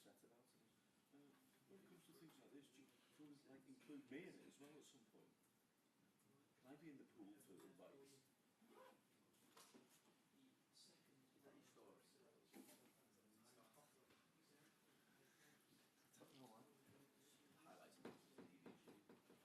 upset about it. When it comes to things like this, do you like include me in it as well at some point? Can I be in the pool for advice? Is that your story? I don't know why. Highlighting the these facilities, yeah.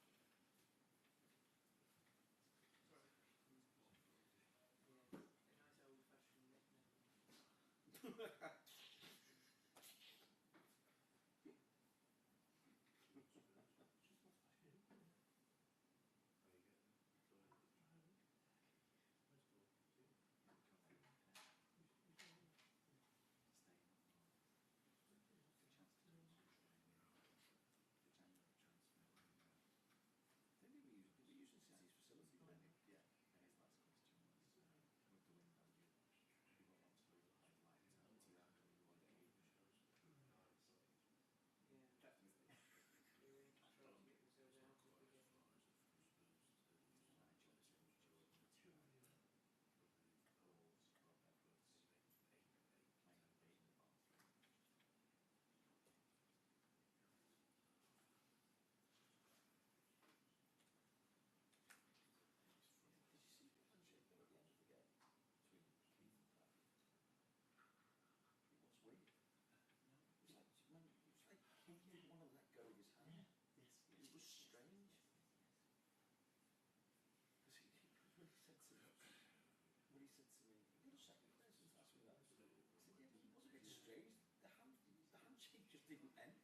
And his last question was with the wind value, we want to highlight LTR and we want to yeah, definitely. He didn't want to let go of his hand. Yes. It was strange. Because when he said to me, "You've got a second person to ask me that." I said, "Yeah, it was a bit strange. The handshake just didn't end."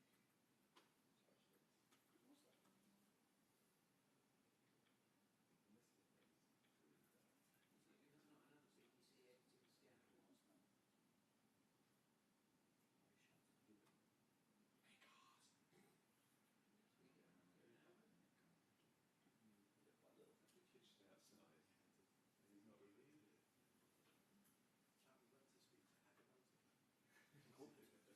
He's going to America tomorrow. Back on that. Yeah. Go to America.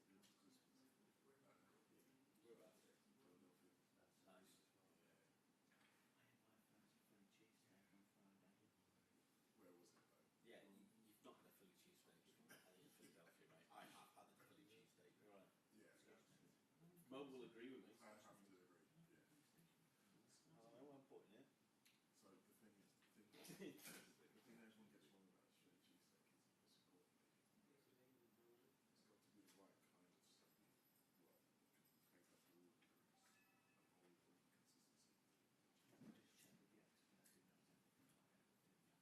Fantastic. Where about it? Nice. I had my first Philly cheesesteak on Friday. Where was it though? Yeah, you've not had a Philly cheesesteak in Philadelphia, mate. I have had a Philly cheesesteak. Right. Yeah. Mo will agree with me. I have to agree. Yeah. I know I'm putting it. So the thing is, the thing everyone gets wrong about Philly cheesesteak is it's got to be the right kind of stuff.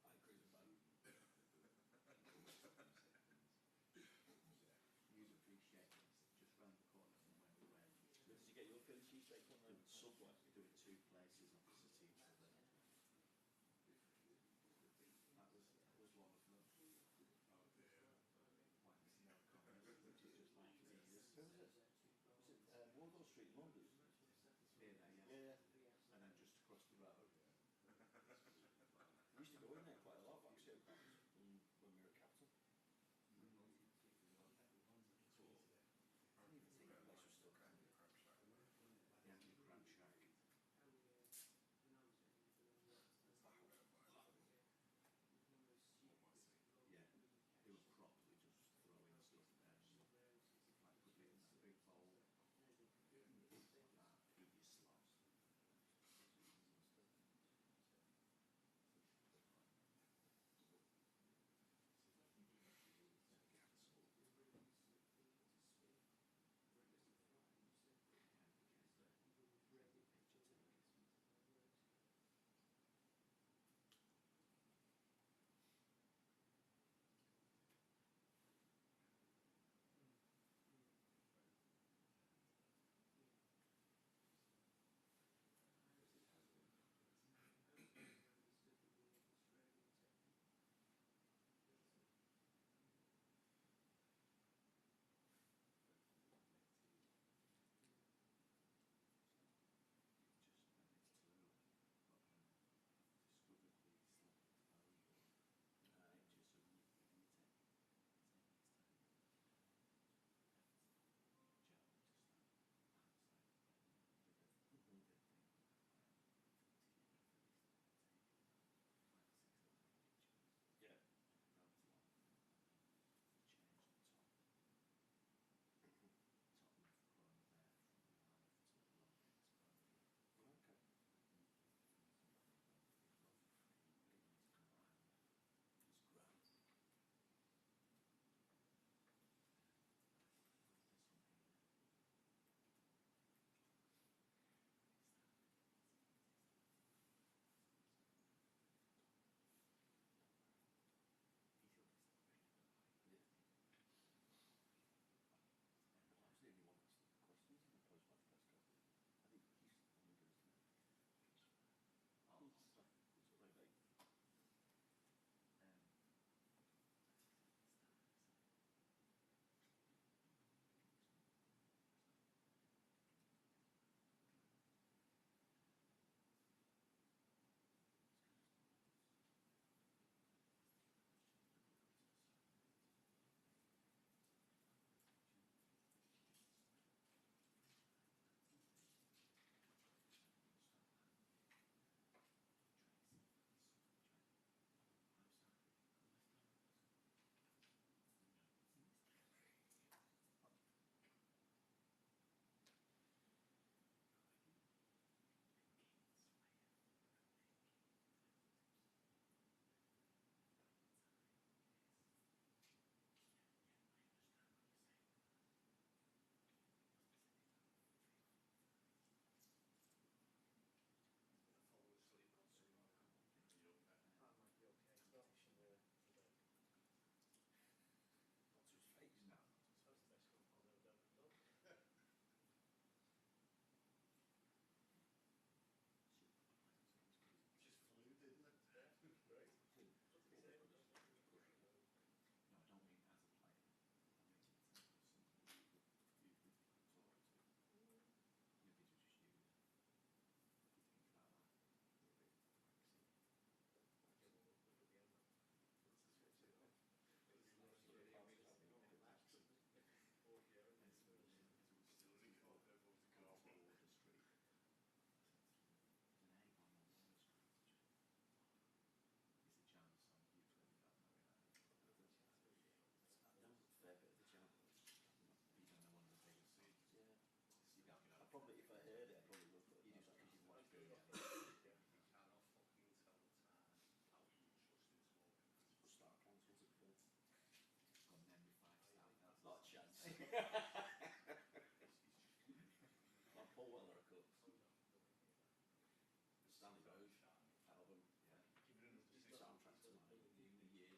Well, things like all the grease and all the consistency. Just check with the expert. I agree with that. You'd appreciate this. Just round the corner from where we went. Did you get your Philly cheesesteak on the Subway? We do it two places opposite each other. That was one of them. Oh dear. Waxy no comments, which is just like Jesus. Who was it? Was it Wardour Street in London? Here there, yeah. Yeah. And then just across the road. We used to go in there quite a lot, actually, when we were at Capital. I don't even think the place was still going. Yeah, the Crab Shack. Yeah, they were properly just throwing stuff there. Like put it in a big bowl. Like that, eat your slots. Paul Weller, of course. Stanley Doge album, yeah. Soundtrack to my years.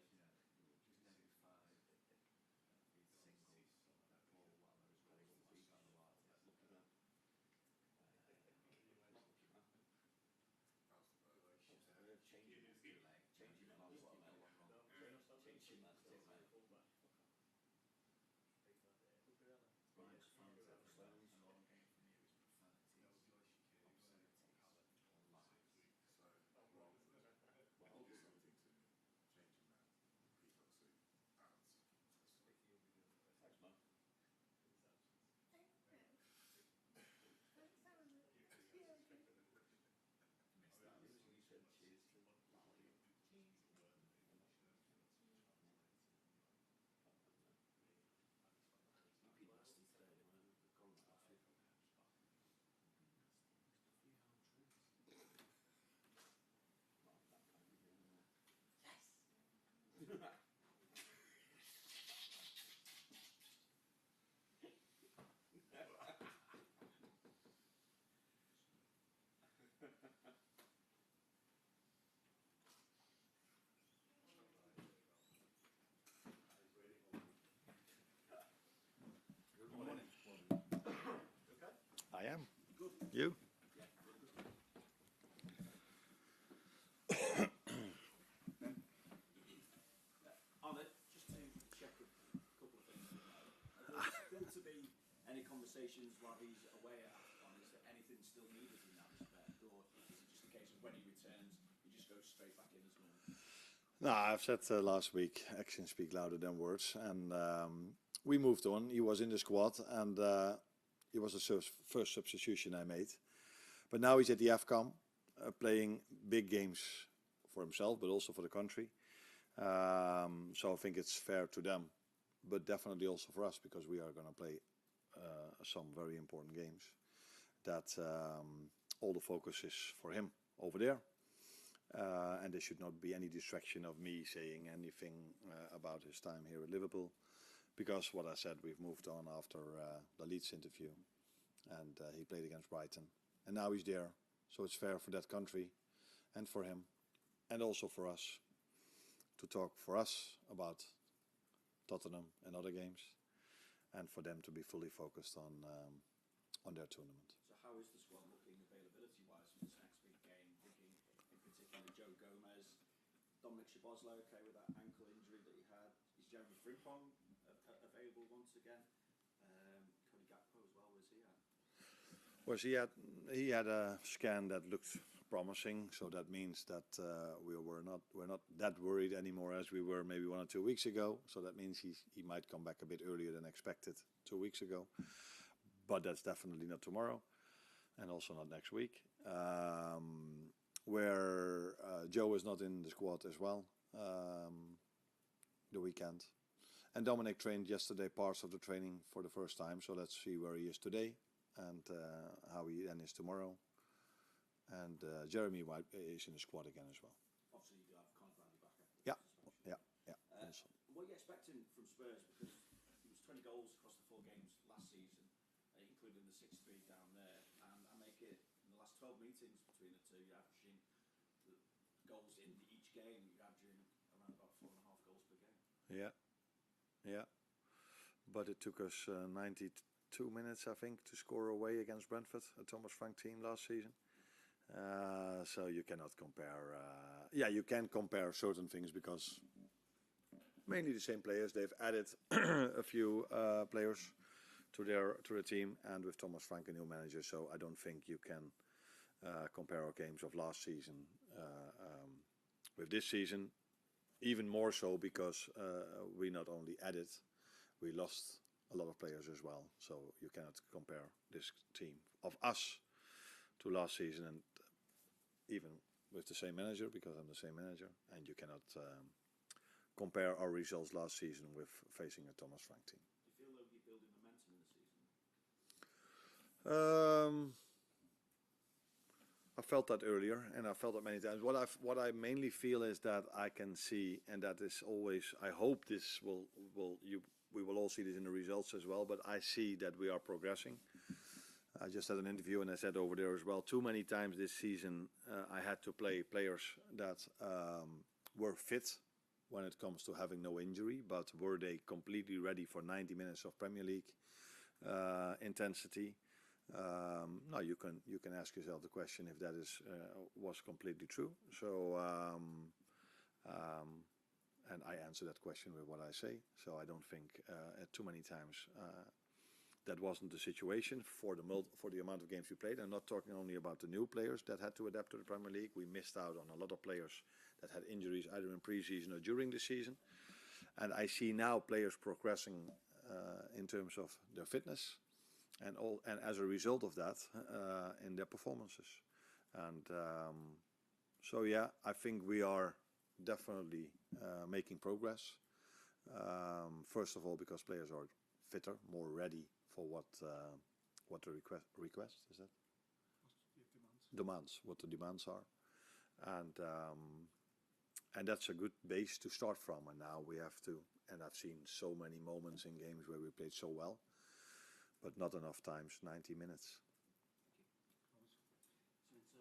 I am. You? Arne, just to check a couple of things. Are there still to be any conversations while he's away at AFCON? Is there anything still needed in that respect? Or is it just a case of when he returns, he just goes straight back in as normal? No, I've said last week, actions speak louder than words. And we moved on. He was in the squad and he was the first substitution I made. But now he's at the AFCON, playing big games for himself, but also for the country. So I think it's fair to them, but definitely also for us, because we are going to play some very important games. That all the focus is for him over there. And there should not be any distraction of me saying anything about his time here at Liverpool. Because what I said, we've moved on after the Leeds interview. And he played against Brighton. And now he's there. So it's fair for that country and for him. And also for us to talk for us about Tottenham and other games. And for them to be fully focused on their tournament. So how is the squad looking availability-wise for this next big game? Thinking in particular Joe Gomez, Dominic Szoboszlai, okay, with that ankle injury that he had. Is Jeremy Frimpong available once again? Cody Gakpo as well, where's he at? Well, he had a scan that looked promising, so that means that we're not that worried anymore as we were maybe 1 or 2 weeks ago. So that means he might come back a bit earlier than expected 2 weeks ago, but that's definitely not tomorrow, and also not next week. Where Joe is not in the squad as well, the weekend, and Dominic trained yesterday parts of the training for the first time. So let's see where he is today and how he then is tomorrow. And Jeremy is in the squad again as well. Obviously, you do have Conor Bradley back after Yeah, this, yeah. What are you expecting from Spurs? Because he was 20 goals across the 4 games last season, including the 6-3 down there. And I make it in the last 12 meetings between the two, you're averaging the goals in each game. You're averaging around about 4.5 goals per game. Yeah. But it took us 92 minutes, I think, to score away against Brentford, a Thomas Frank team last season. So you cannot compare. You can compare certain things because mainly the same players. They've added a few players to their team, and with Thomas Frank, a new manager. So I don't think you can compare our games of last season with this season. Even more so because we not only added, we lost a lot of players as well. So you cannot compare this team of us to last season, and even with the same manager, because I'm the same manager, and you cannot compare our results last season with facing a Thomas Frank team. Do you feel like you're building momentum in the season? I felt that earlier, and I felt that many times. What I mainly feel is that I can see, and that is always. I hope this we will all see this in the results as well. But I see that we are progressing. I just had an interview and I said over there as well, too many times this season I had to play players that were fit when it comes to having no injury, but were they completely ready for 90 minutes of Premier League intensity? No, you can ask yourself the question if that was completely true. So, and I answer that question with what I say. So I don't think too many times that wasn't the situation for the amount of games we played. I'm not talking only about the new players that had to adapt to the Premier League. We missed out on a lot of players that had injuries either in pre-season or during the season. And I see now players progressing in terms of their fitness and as a result of that in their performances. And so yeah, I think we are definitely making progress. First of all, because players are fitter, more ready for what the request is that demands, what the demands are, and that's a good base to start from. And now we have to, and I've seen so many moments in games where we played so well, but not enough times 90 minutes. So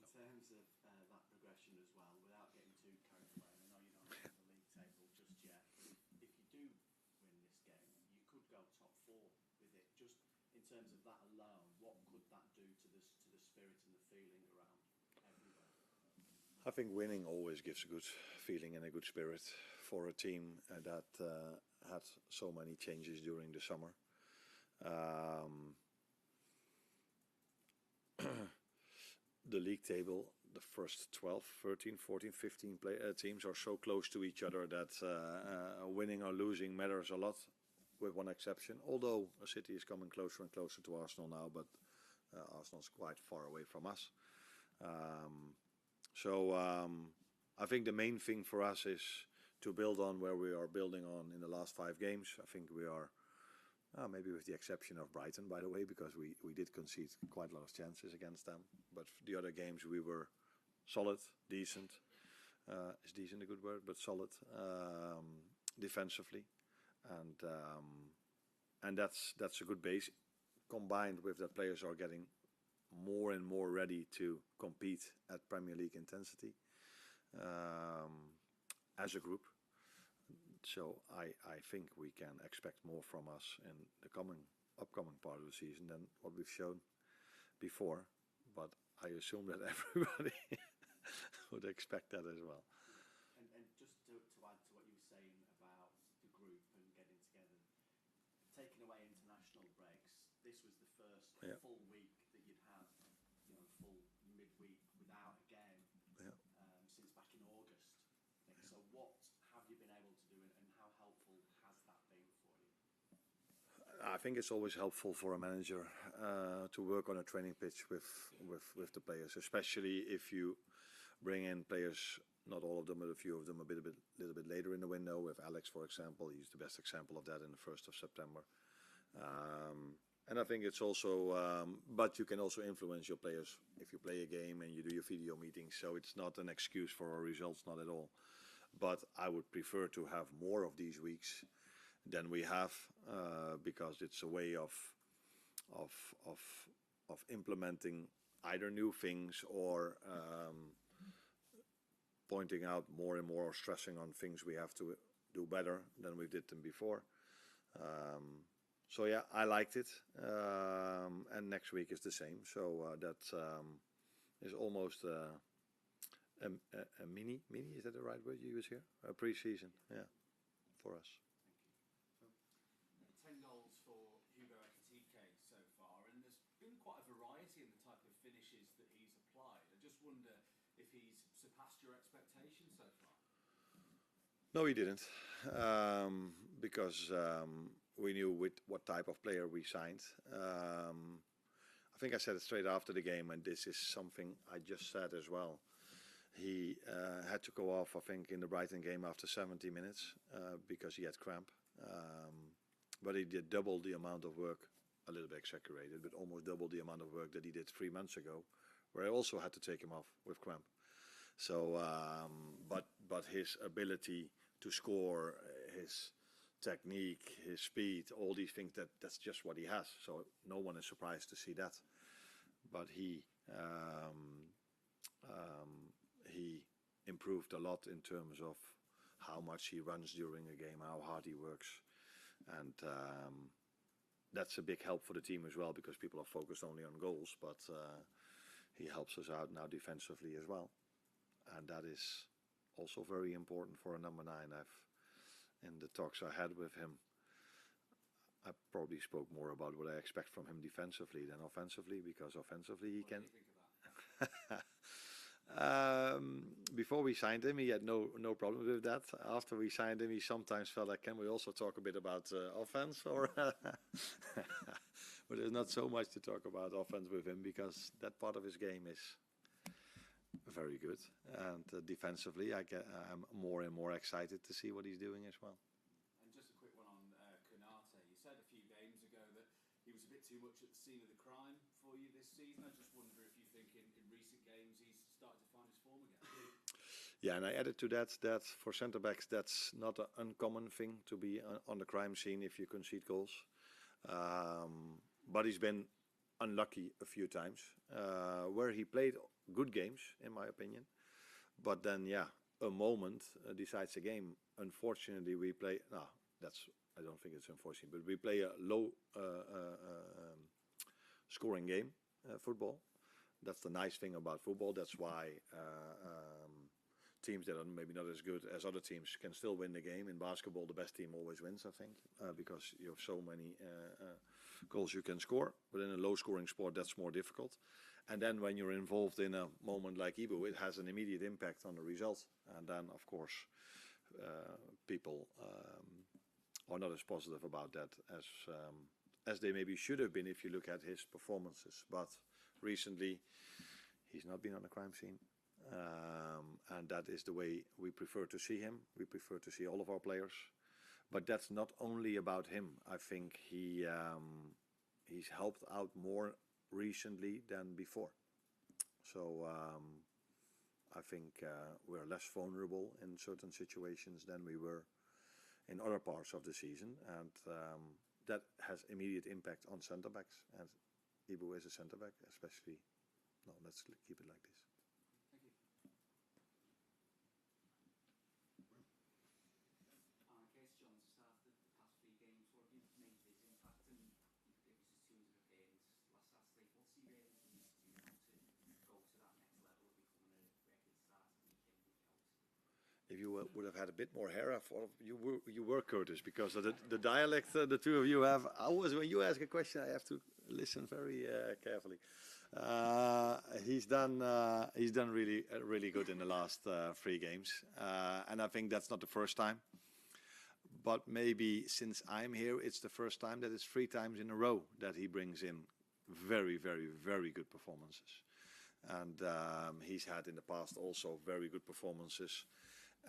in terms of that progression as well, without getting too carried away, and I know you're not on the league table just yet, but if you do win this game, you could go top 4 with it. Just in terms of that alone, what could that do to the spirit and the feeling around everywhere? I think winning always gives a good feeling and a good spirit for a team that had so many changes during the summer. The league table, the first 12, 13, 14, 15 teams are so close to each other that winning or losing matters a lot, with one exception. Although City is coming closer and closer to Arsenal now, but Arsenal's quite far away from us. So I think the main thing for us is to build on where we are building on in the last 5 games. I think we are, maybe with the exception of Brighton, by the way, because we did concede quite a lot of chances against them. But the other games we were solid, decent. Is decent a good word? But solid defensively, and that's a good base. Combined with that, players are getting more and more ready to compete at Premier League intensity as a group. So I think we can expect more from us in the upcoming part of the season than what we've shown before. But I assume that everybody would expect that as well. And just to add to what you were saying about the group and getting together, taking away international breaks, this was the first full week that you'd had, full midweek without a game since back in August. So what have you been able to do, and how helpful has that been for you? I think it's always helpful for a manager to work on a training pitch with the players, especially if you bring in players, not all of them, but a few of them a little bit later in the window. With Alex, for example, he's the best example of that in the 1st of September. And I think it's also, but you can also influence your players if you play a game and you do your video meetings. So it's not an excuse for our results, not at all. But I would prefer to have more of these weeks than we have, because it's a way of implementing either new things or pointing out more and more, or stressing on things we have to do better than we did them before. So yeah, I liked it, and next week is the same. So that is almost a mini. Is that the right word you use here? A pre-season, yeah, for us. Thank you. 10 goals for Hugo Ekitike so far, and there's been quite a variety in the type of finishes that he's applied. I just wonder if he's surpassed your expectations so far. No, he didn't, because we knew what type of player we signed. I think I said it straight after the game, and this is something I just said as well. He had to go off, I think, in the Brighton game after 70 minutes because he had cramp. But he did double the amount of work, a little bit exaggerated, but almost double the amount of work that he did 3 months ago, where I also had to take him off with cramp. So, but his ability to score, his technique, his speed, all these things, that's just what he has. So no one is surprised to see that. But he improved a lot in terms of how much he runs during a game, how hard he works. And that's a big help for the team as well, because people are focused only on goals, but he helps us out now defensively as well. And that is also very important for a number 9. In the talks I had with him, I probably spoke more about what I expect from him defensively than offensively, because offensively he can. What do you think of that? Before we signed him, he had no problem with that. After we signed him, he sometimes felt like, can we also talk a bit about offense? Or but there's not so much to talk about offense with him, because that part of his game is very good. And defensively, I'm more and more excited to see what he's doing as well. And just a quick one on Konate. You said a few games ago that he was a bit too much at the scene of the crime for you this season. I just wonder if you think in recent games he's started to find his form again. Yeah, and I added to that for centre-backs, that's not an uncommon thing to be on the crime scene if you concede goals. But he's been unlucky a few times, where he played good games, in my opinion. But then, a moment decides a game. Unfortunately, we play... No, I don't think it's unfortunate, but we play a low scoring game, football. That's the nice thing about football. That's why teams that are maybe not as good as other teams can still win the game. In basketball, the best team always wins, I think, because you have so many goals you can score. But in a low-scoring sport, that's more difficult. And then when you're involved in a moment like Ibu, it has an immediate impact on the result. And then, of course, people are not as positive about that as they maybe should have been if you look at his performances. But recently, he's not been on the crime scene. And that is the way we prefer to see him. We prefer to see all of our players. But that's not only about him. I think he's helped out more recently than before. So I think we're less vulnerable in certain situations than we were in other parts of the season. And that has immediate impact on centre-backs. And Ibu is a centre-back, especially. No, let's keep it like this. If you would have had a bit more hair, I thought you were Curtis, because of the dialect the two of you have. Always when you ask a question, I have to listen very carefully. He's done really good in the last 3 games, and I think that's not the first time. But maybe since I'm here, it's the first time that it's 3 times in a row that he brings in very, very, very good performances. And he's had in the past also very good performances.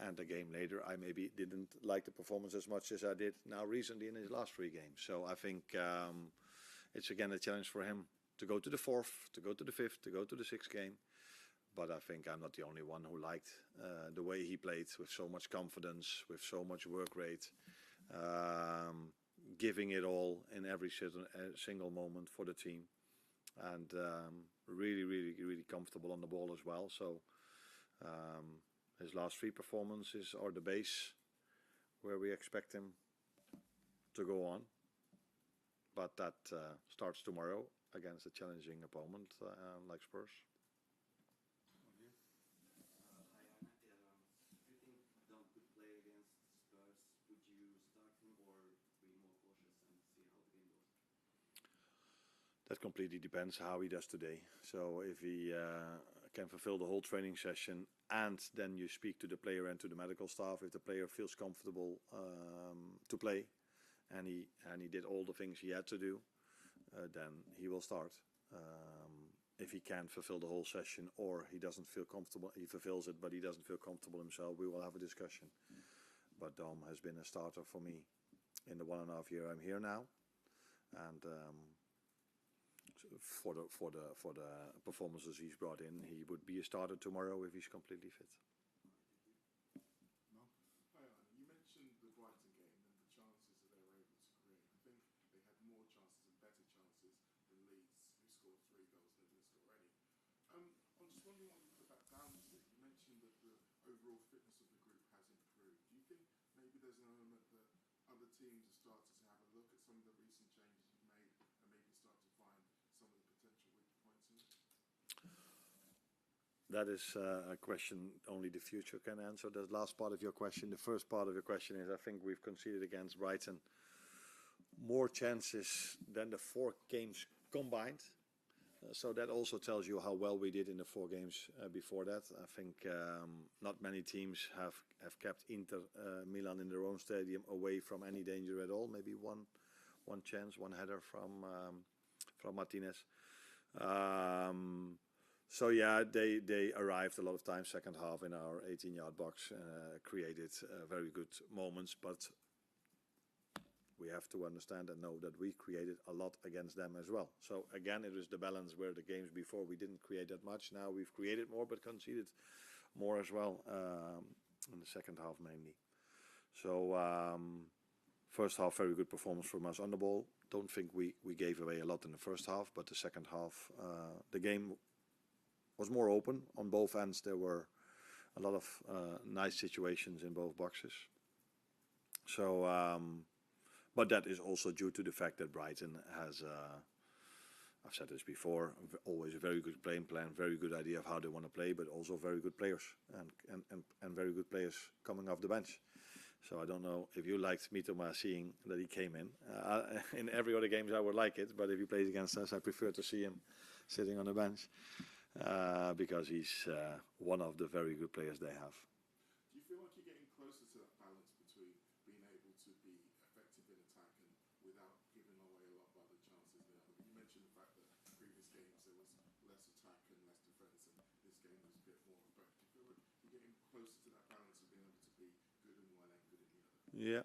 And a game later, I maybe didn't like the performance as much as I did now recently in his last 3 games. So I think it's again a challenge for him to go to the 4th, to go to the 5th, to go to the 6th game. But I think I'm not the only one who liked the way he played, with so much confidence, with so much work rate, giving it all in every single moment for the team. And really, really, really comfortable on the ball as well. So his last 3 performances are the base where we expect him to go on. But that starts tomorrow against a challenging opponent like Spurs. Hi, Arne. If you think Dom could play against Spurs, would you start him or be more cautious and see how the game goes? That completely depends how he does today. So if he can fulfill the whole training session, and then you speak to the player and to the medical staff, if the player feels comfortable to play, and he did all the things he had to do, then he will start. If he can't fulfill the whole session, or he doesn't feel comfortable, he fulfills it, but he doesn't feel comfortable himself, we will have a discussion. But Dom has been a starter for me in the 1.5 year I'm here now, and for the performances he's brought in, he would be a starter tomorrow if he's completely fit. No. Hi, Arne. You mentioned the Brighton game and the chances scored 3 goals and they didn't score any. I'm just wondering what you put that down to. You mentioned that the overall fitness of the group has improved. Do you think maybe there's an element that other teams have started to have a look at some of the recent changes you've made and maybe start to find some of the potential weak points in it? That is a question only the future can answer. The last part of your question. The first part of your question is, I think we've conceded against Brighton more chances than the 4 games combined. So that also tells you how well we did in the 4 games before that. I think not many teams have kept Inter Milan in their own stadium away from any danger at all. Maybe one chance, one header from Martinez. So yeah, they arrived a lot of times second half in our 18-yard box, created very good moments, but we have to understand and know that we created a lot against them as well. So again, it was the balance where the games before we didn't create that much. Now we've created more but conceded more as well in the second half mainly. So first half, very good performance from us on the ball. Don't think we gave away a lot in the first half, but the second half, the game was more open on both ends. There were a lot of nice situations in both boxes. So, but that is also due to the fact that Brighton has, I've said this before, always a very good playing plan, very good idea of how they want to play, but also very good players and very good players coming off the bench. So I don't know if you liked Mitoma seeing that he came in. In every other games I would like it, but if he plays against us, I prefer to see him sitting on the bench. Because he's one of the very good players they have. Do you feel like you're getting closer to that balance between being able to be effective in attack and without giving away a lot of other chances than others? You mentioned the fact that previous games there was less attack and less defence, and this game was a bit more. But do you feel like you're getting closer to that balance of being able to be good in one and good in the other?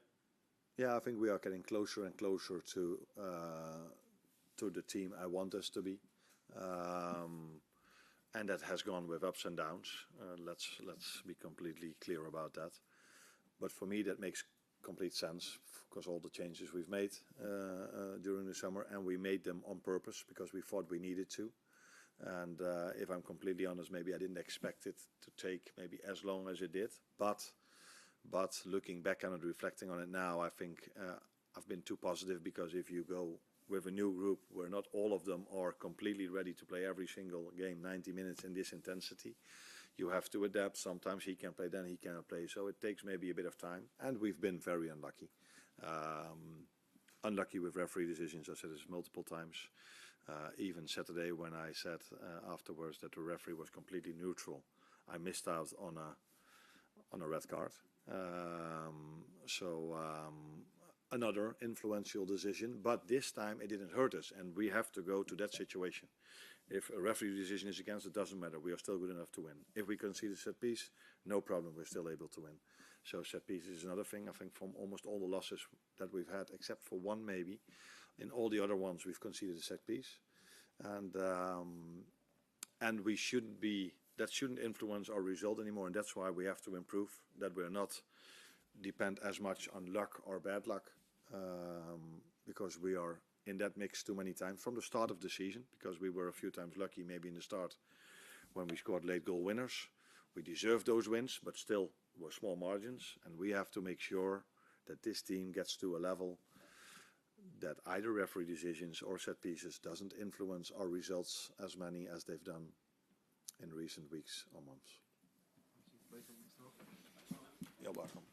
Yeah, I think we are getting closer and closer to the team I want us to be. And that has gone with ups and downs. Let's be completely clear about that. But for me, that makes complete sense because all the changes we've made during the summer, and we made them on purpose because we thought we needed to. And if I'm completely honest, maybe I didn't expect it to take maybe as long as it did. But looking back on it, reflecting on it now, I think I've been too positive, because if you go with a new group where not all of them are completely ready to play every single game 90 minutes in this intensity, you have to adapt. Sometimes he can play, then he cannot play. So it takes maybe a bit of time. And we've been very unlucky. Unlucky with referee decisions. I said this multiple times. Even Saturday when I said afterwards that the referee was completely neutral, I missed out on a red card. Another influential decision, but this time it didn't hurt us, and we have to go to that situation. If a referee decision is against, it doesn't matter. We are still good enough to win. If we concede a set piece, no problem. We're still able to win. So set piece is another thing. I think from almost all the losses that we've had, except for one maybe, in all the other ones we've conceded a set piece, and we shouldn't be. That shouldn't influence our result anymore, and that's why we have to improve. That we're not depend as much on luck or bad luck, because we are in that mix too many times from the start of the season, because we were a few times lucky maybe in the start when we scored late goal winners. We deserved those wins, but still were small margins, and we have to make sure that this team gets to a level that either referee decisions or set pieces doesn't influence our results as many as they've done in recent weeks or months. You're welcome.